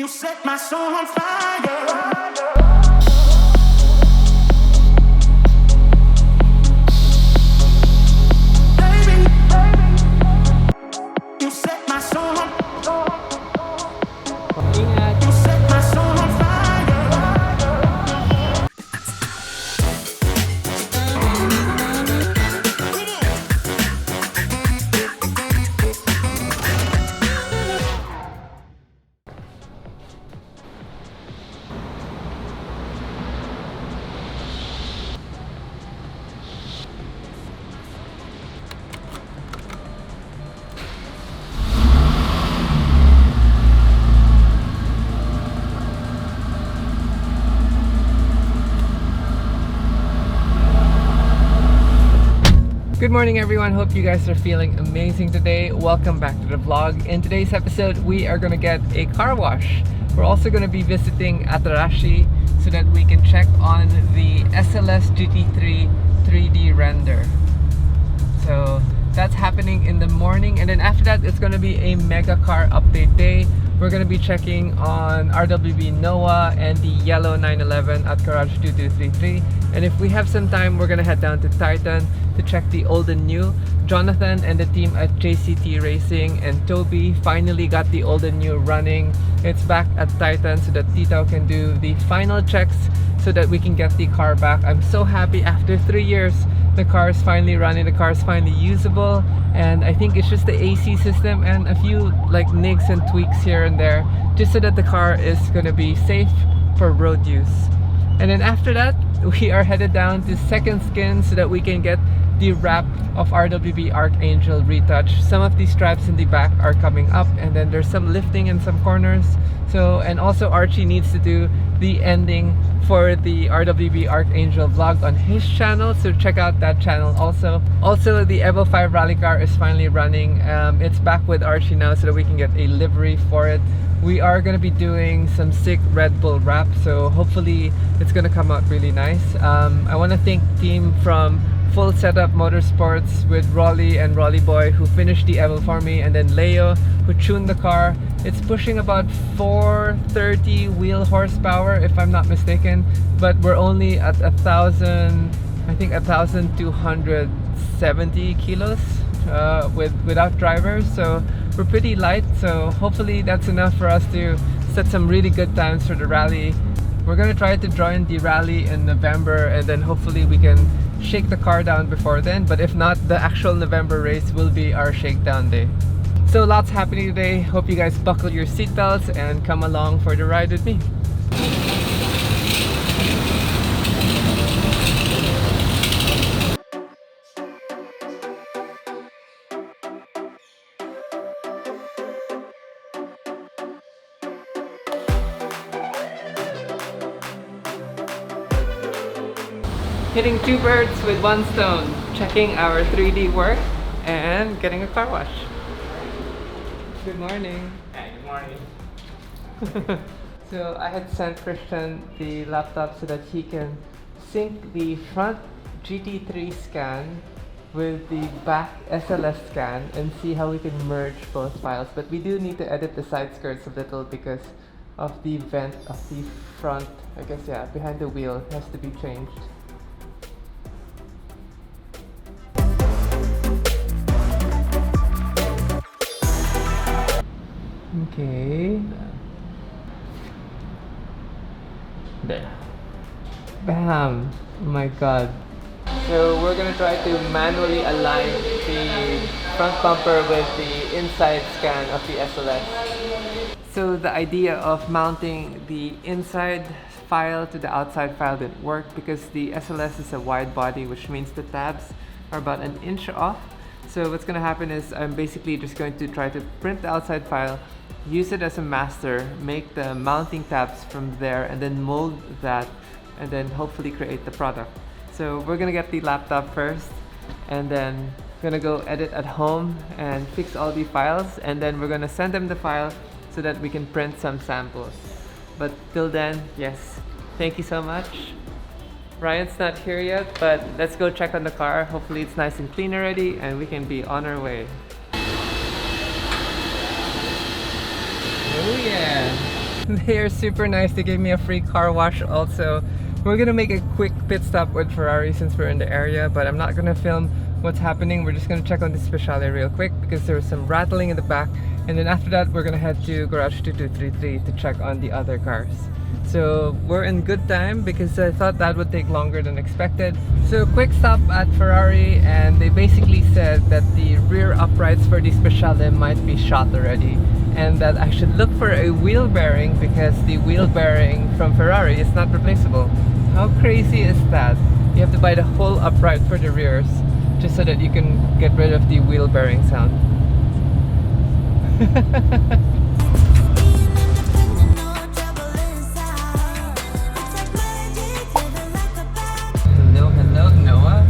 You set my soul on fire. Baby, you set my soul on Ingat. You set my soul on fire. Good morning everyone, hope you guys are feeling amazing today. Welcome back to the vlog. In today's episode, we are going to get a car wash. We're also going to be visiting Atarashi so that we can check on the SLS GT3 3D render. So that's happening in the morning, and then after that it's going to be a mega car update day. We're going to be checking on RWB Noah and the yellow 911 at Garage 2233. And if we have some time, we're going to head down to Titan to check the old and new. Jonathan and the team at JCT Racing and Toby finally got the old and new running. It's back at Titan so that Tito can do the final checks so that we can get the car back. I'm so happy after 3 years. The car is finally running, the car is finally usable, and I think it's just the AC system and a few like nigs and tweaks here and there just so that the car is going to be safe for road use. And then after that, we are headed down to Second Skin so that we can get the wrap of RWB Archangel retouch. Some of these stripes in the back are coming up, and then there's some lifting in some corners. So, and also Archie needs to do the ending for the RWB Archangel vlog on his channel, so check out that channel also. Also, the Evo 5 rally car is finally running. It's back with Archie now so that we can get a livery for it. We are going to be doing some sick Red Bull wrap, so hopefully it's going to come out really nice. I want to thank the team from Full Setup Motorsports with Rolly and Rolly Boy who finished the Evo for me, and then Leo who tuned the car. It's pushing about 430 wheel horsepower if I'm not mistaken, but we're only at 1270 kilos without drivers, so we're pretty light. So hopefully that's enough for us to set some really good times for the rally. We're gonna try to join the rally in November, and then hopefully we can shake the car down before then, but if not, the actual November race will be our shakedown day. So lots happening today. Hope you guys buckle your seatbelts and come along for the ride with me. Hitting two birds with one stone, checking our 3D work and getting a car wash. Good morning. Hey, good morning. So I had sent Christian the laptop so that he can sync the front GT3 scan with the back SLS scan and see how we can merge both files. But we do need to edit the side skirts a little because of the vent of the front, I guess, yeah, behind the wheel has to be changed. Okay. There. Bam! Oh my god. So we're gonna try to manually align the front bumper with the inside scan of the SLS. So the idea of mounting the inside file to the outside file didn't work because the SLS is a wide body, which means the tabs are about 1 inch off. So what's gonna happen is I'm basically just going to try to print the outside file, use it as a master, make the mounting tabs from there, and then mold that, and then hopefully create the product. So we're gonna get the laptop first, and then gonna go edit at home and fix all the files, and then we're gonna send them the file so that we can print some samples. But till then, yes, thank you so much. Ryan's not here yet, but let's go check on the car. Hopefully it's nice and clean already and we can be on our way. Oh yeah! They are super nice. They gave me a free car wash also. We're gonna make a quick pit stop with Ferrari since we're in the area, but I'm not gonna film what's happening. We're just gonna check on the Speciale real quick because there was some rattling in the back, and then after that we're gonna head to garage 2233 to check on the other cars. So we're in good time because I thought that would take longer than expected. So quick stop at Ferrari, and they basically said that the rear uprights for the Speciale might be shot already, and that I should look for a wheel bearing because the wheel bearing from Ferrari is not replaceable. How crazy is that? You have to buy the whole upright for the rears just so that you can get rid of the wheel bearing sound. Hello, Noah.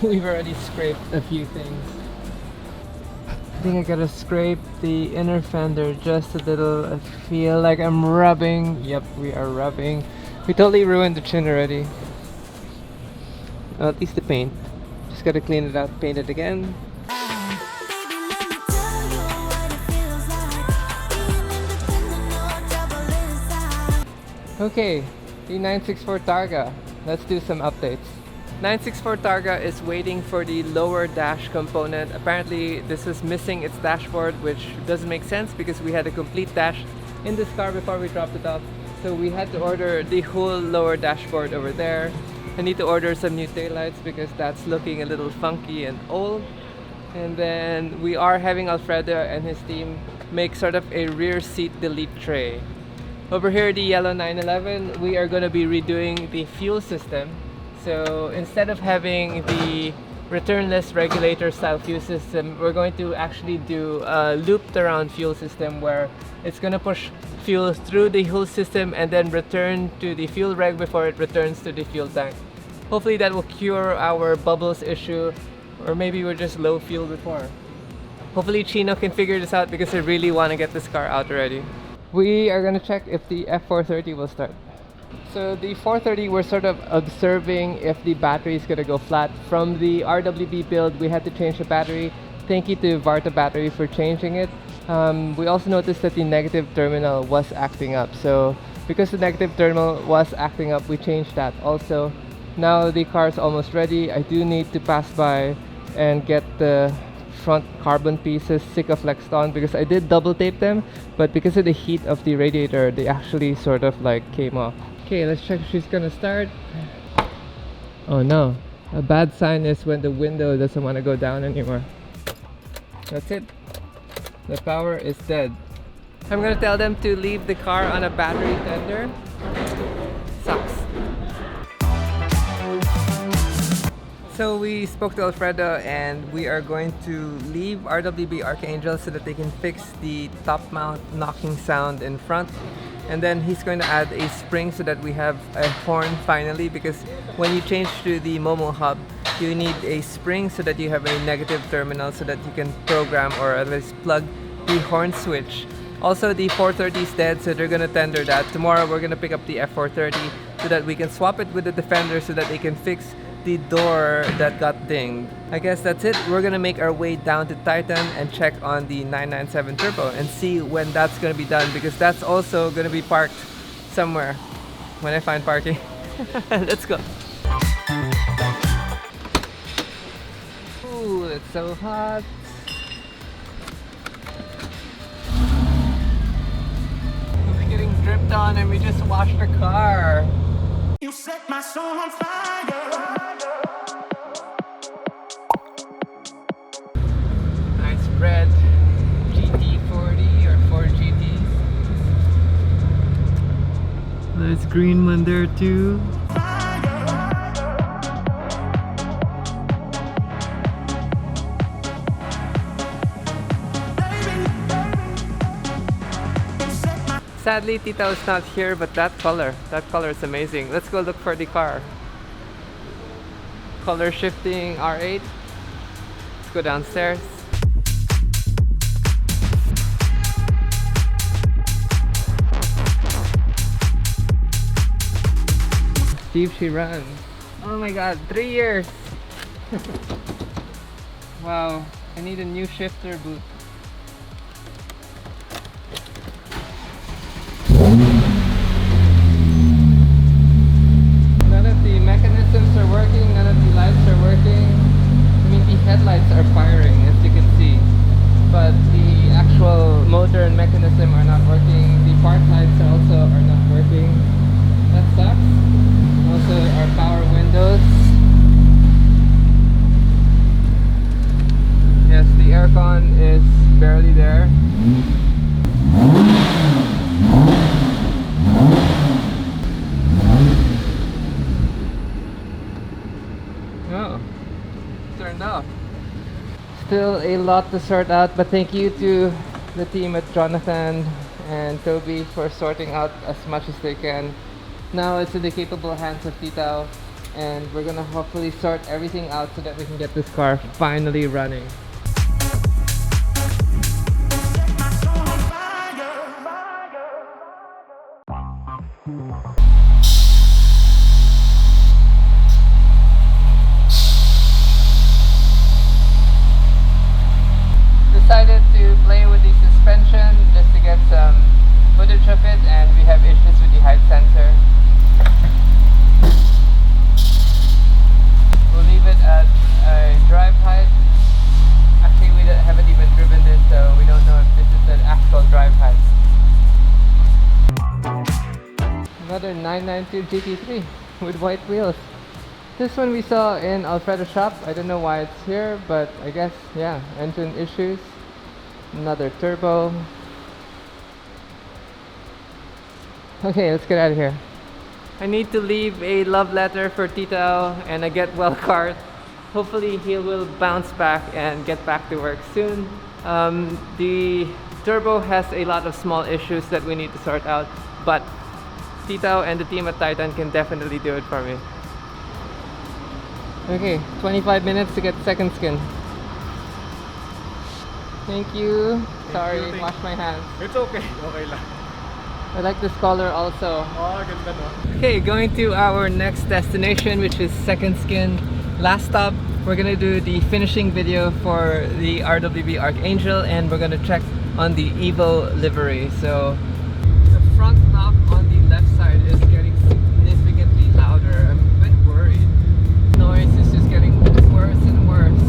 We've already scraped a few things. I think I gotta scrape the inner fender just a little. I feel like I'm rubbing. Yep, we are rubbing. We totally ruined the chin already. At least the paint. Just gotta clean it out, paint it again. Okay, the 964 Targa. Let's do some updates. 964 Targa is waiting for the lower dash component. Apparently this was missing its dashboard, which doesn't make sense because we had a complete dash in this car before we dropped it off. So we had to order the whole lower dashboard over there. I need to order some new taillights because that's looking a little funky and old. And then we are having Alfredo and his team make sort of a rear seat delete tray. Over here, the yellow 911, we are going to be redoing the fuel system. So instead of having the returnless regulator style fuel system, we're going to actually do a looped around fuel system where it's going to push fuel through the whole system and then return to the fuel reg before it returns to the fuel tank. Hopefully that will cure our bubbles issue, or maybe we're just low fuel before. Hopefully Chino can figure this out because I really want to get this car out already. We are going to check if the F430 will start. So the 430, we're sort of observing if the battery is going to go flat. From the RWB build, we had to change the battery. Thank you to Varta Battery for changing it. We also noticed that the negative terminal was acting up. So because the negative terminal was acting up, we changed that also. Now the car is almost ready. I do need to pass by and get the front carbon pieces Sikaflexed on because I did double tape them, but because of the heat of the radiator, they actually sort of like came off. Okay, let's check if she's gonna start. Oh no, a bad sign is when the window doesn't want to go down anymore. That's it. The power is dead. I'm gonna tell them to leave the car on a battery tender. Sucks. So we spoke to Alfredo and we are going to leave RWB Archangel so that they can fix the top mount knocking sound in front. And then he's going to add a spring so that we have a horn finally, because when you change to the Momo hub, you need a spring so that you have a negative terminal so that you can program or at least plug the horn switch. Also, the 430 is dead, so they're going to tender that. Tomorrow we're going to pick up the F430 so that we can swap it with the Defender so that they can fix the door that got dinged. I guess that's it. We're gonna make our way down to Titan and check on the 997 Turbo and see when that's gonna be done, because that's also gonna be parked somewhere when I find parking. Let's go. Ooh, it's so hot. We're getting dripped on and we just washed the car. You set my soul on fire. Nice red GT40 or 4GT. There's green one there too. Sadly, Tita is not here, but that color is amazing. Let's go look for the car. Color shifting R8. Let's go downstairs. Deep she runs. Oh my god, 3 years! Wow, I need a new shifter boot. mechanism are not working. The park lights also are not working. That sucks. Also our power windows. Yes, the aircon is barely there. Oh, turned off. Still a lot to sort out, but thank you to the team at Jonathan and Toby for sorting out as much as they can. Now it's in the capable hands of Titao, and we're gonna hopefully sort everything out so that we can get this car finally running. Set my soul on fire. Decided to play with the suspension just to get some footage of it, and we have issues with the height sensor. We'll leave it at a drive height. Actually, we haven't even driven this, so we don't know if this is an actual drive height. Another 992 GT3 with white wheels. This one we saw in Alfredo's shop. I don't know why it's here, but I guess, yeah, engine issues. Another turbo. Okay, let's get out of here. I need to leave a love letter for Titao and a get well card. Hopefully he will bounce back and get back to work soon. The turbo has a lot of small issues that we need to sort out, but Titao and the team at Titan can definitely do it for me. Okay, 25 minutes to get second skin. Thank you. Sorry, wash my hands. It's okay. Okay lang. I like this color also. Oh, ganda no? Okay, going to our next destination, which is second skin. Last stop, we're gonna do the finishing video for the RWB Archangel, and we're gonna check on the EVO livery. So the front knob on the left side is getting significantly louder. I'm a bit worried. Noise is just getting worse and worse.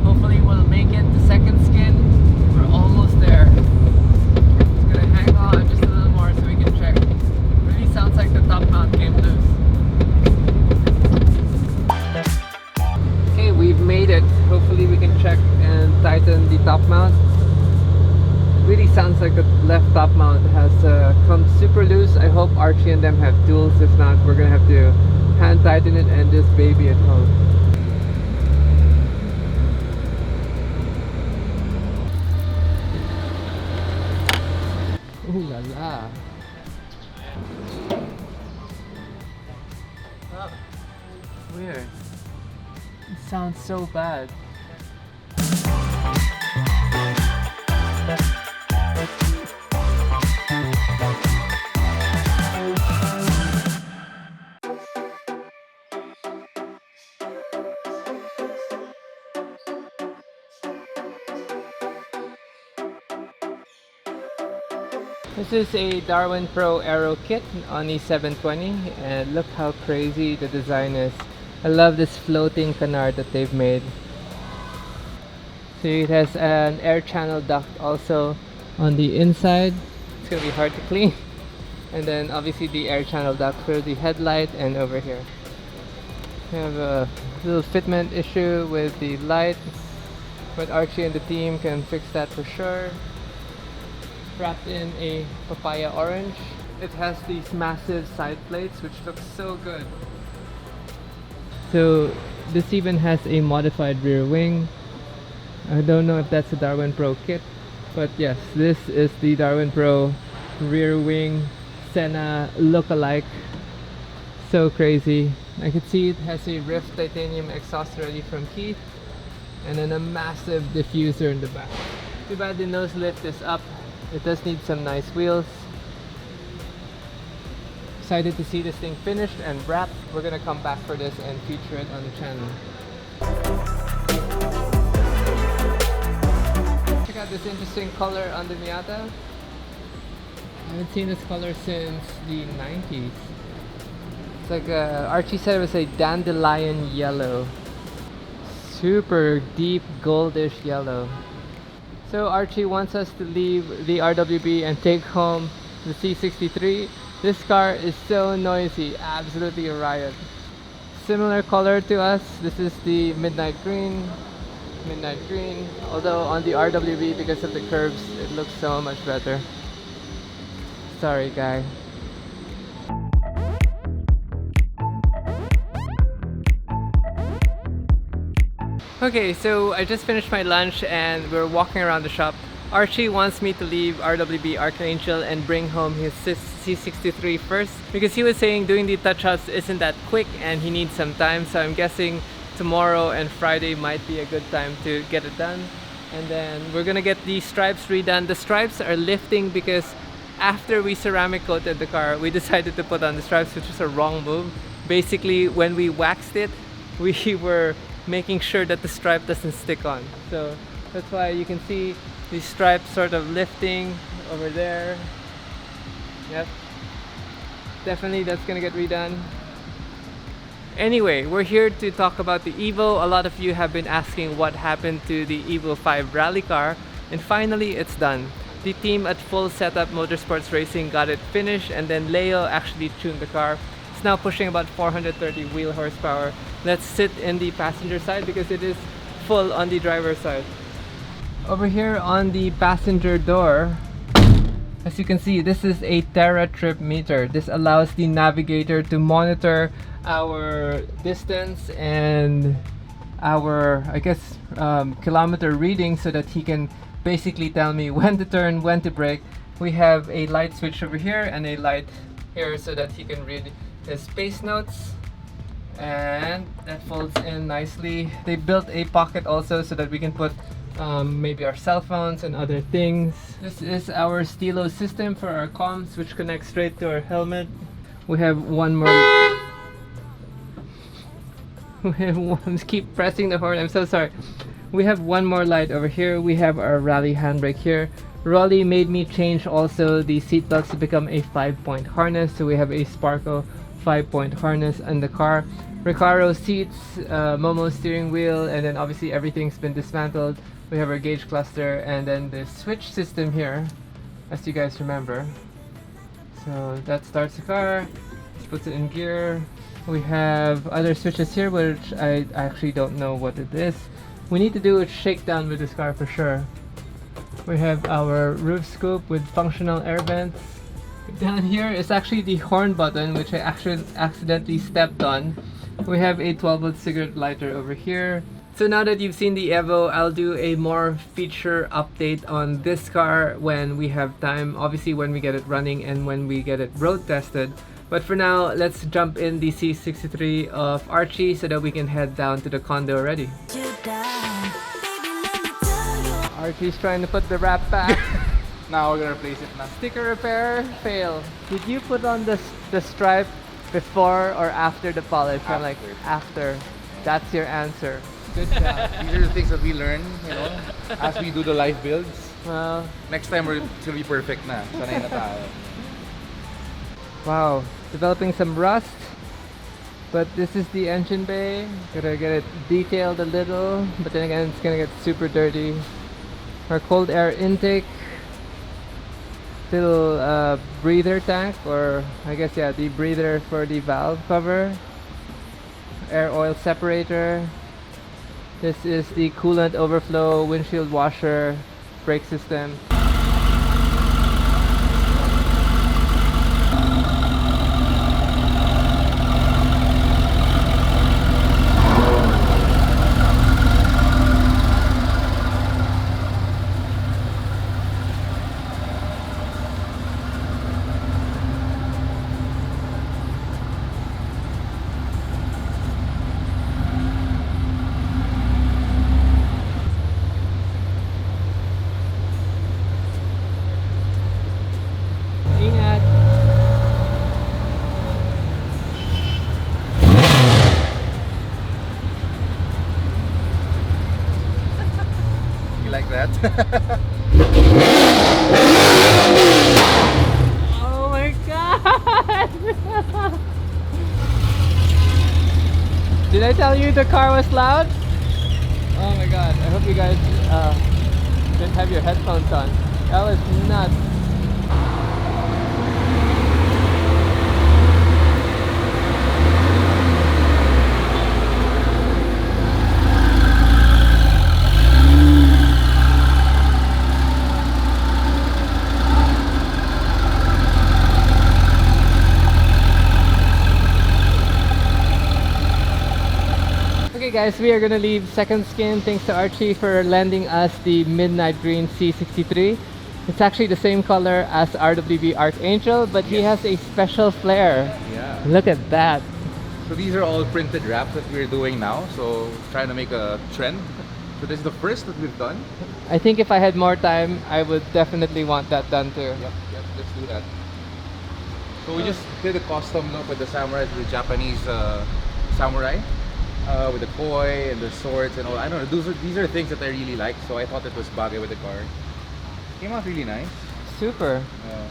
Hopefully we'll make it to second skin. We're almost there. Just gonna hang on just a little more so we can check. Really sounds like the top mount came loose. Okay, we've made it. Hopefully we can check and tighten the top mount. It really sounds like the left top mount has come super loose. I hope Archie and them have tools. If not, we're gonna have to hand tighten it and this baby at home. Ooh la la. Oh, weird. It sounds so bad. This is a Darwin Pro Aero kit on the 720, and look how crazy the design is. I love this floating canard that they've made. So it has an air channel duct also on the inside. It's gonna be hard to clean. And then obviously the air channel duct for the headlight, and over here we have a little fitment issue with the light, but Archie and the team can fix that for sure. Wrapped in a papaya orange. It has these massive side plates which look so good. So this even has a modified rear wing. I don't know if that's a Darwin Pro kit, but yes, this is the Darwin Pro rear wing Senna look-alike. So crazy. I can see it has a Rift titanium exhaust ready from Keith, and then a massive diffuser in the back. Too bad the nose lift is up. It does need some nice wheels. Excited to see this thing finished and wrapped. We're gonna come back for this and feature it on the channel. Check out this interesting color on the Miata. I haven't seen this color since the 90s. It's like Archie said it was a dandelion yellow. Super deep goldish yellow. So Archie wants us to leave the RWB and take home the C63. This car is so noisy, absolutely a riot. Similar color to us, this is the midnight green. Although on the RWB, because of the curves, it looks so much better. Sorry guy. Okay, so I just finished my lunch and we're walking around the shop. Archie wants me to leave RWB Archangel and bring home his C63 first because he was saying doing the touch-ups isn't that quick and he needs some time, so I'm guessing tomorrow and Friday might be a good time to get it done. And then we're gonna get the stripes redone. The stripes are lifting because after we ceramic coated the car, we decided to put on the stripes, which was a wrong move. Basically, when we waxed it, we were making sure that the stripe doesn't stick on. So that's why you can see the stripes sort of lifting over there. Yep. Definitely that's gonna get redone. Anyway, we're here to talk about the EVO. A lot of you have been asking what happened to the EVO 5 rally car, and finally it's done. The team at Full Setup Motorsports Racing got it finished, and then Leo actually tuned the car. It's now pushing about 430 wheel horsepower. Let's sit in the passenger side because it is full on the driver's side. Over here on the passenger door, as you can see, this is a Terra trip meter. This allows the navigator to monitor our distance and our, I guess, kilometer reading so that he can basically tell me when to turn, when to brake. We have a light switch over here and a light here so that he can read his pace notes. And that folds in nicely. They built a pocket also so that we can put maybe our cell phones and other things. This is our stilo system for our comms, which connects straight to our helmet. We have one more. Keep pressing the horn, I'm so sorry. We have one more light over here. We have our rally handbrake here. Rolly made me change also the seat belts to become a 5-point harness, so we have a Sparko 5-point harness in the car. Recaro seats, Momo steering wheel, and then obviously everything's been dismantled. We have our gauge cluster and then the switch system here, as you guys remember. So that starts the car, just puts it in gear. We have other switches here, which I actually don't know what it is. We need to do a shakedown with this car for sure. We have our roof scoop with functional air vents. Down here is actually the horn button, which I actually accidentally stepped on. We have a 12-volt cigarette lighter over here. So now that you've seen the EVO, I'll do a more feature update on this car when we have time. Obviously when we get it running and when we get it road tested. But for now, let's jump in the C63 of Archie so that we can head down to the condo already. Archie's trying to put the wrap back. Now we're gonna replace it now. Sticker repair, fail. Did you put on the stripe before or after the polish? I'm like, after. That's your answer. Good job. These are the things that we learn, you know, as we do the live builds. Well, Next time it's gonna be perfect na. Sanay na tayo. wow, developing some rust. But this is the engine bay. Gotta get it detailed a little, but then again, it's gonna get super dirty. Our cold air intake. Little breather tank, or I guess yeah, the breather for the valve cover. Air oil separator. This is the coolant overflow windshield washer brake system. Oh my god! Did I tell you the car was loud? Oh my god, I hope you guys Didn't have your headphones on. That was nuts. Okay guys, we are gonna leave Second Skin. Thanks to Archie for lending us the Midnight Green C63. It's actually the same color as RWB Archangel, but he has a special flare. Yeah. Look at that. So these are all printed wraps that we're doing now. So trying to make a trend. So this is the first that we've done. I think if I had more time, I would definitely want that done too. Yep, let's do that. So we just did a custom look with the samurais, the Japanese samurai. With the koi and the swords and all. I don't know, these are things that I really like, so I thought it was bagay with the car. Came out really nice. Super.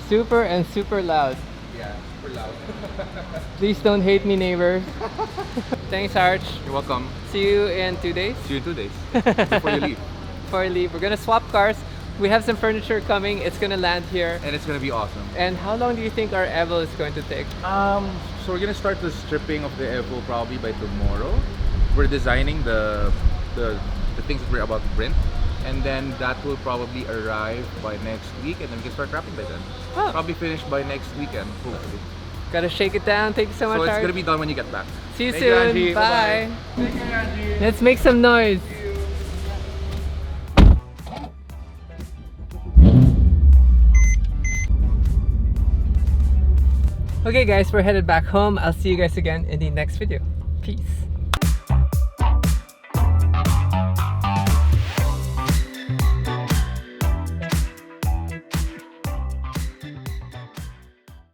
Super and super loud. Yeah, super loud. Please don't hate me, neighbors. Thanks, Arch. You're welcome. See you in 2 days. See you in 2 days. Before you leave. Before I leave, we're gonna swap cars. We have some furniture coming. It's gonna land here. And it's gonna be awesome. And how long do you think our Evo is going to take? So we're gonna start the stripping of the EVO probably by tomorrow. We're designing the things that we're about to print, and then that will probably arrive by next week, and then we can start wrapping by then. Oh. Probably finished by next weekend, hopefully. Gotta shake it down. Thank you so much, So it's Arch. gonna be done when you get back. See you Thank you, soon. Angie. Bye. Bye-bye. Take care, Angie. Let's make some noise. Okay guys, we're headed back home. I'll see you guys again in the next video. Peace.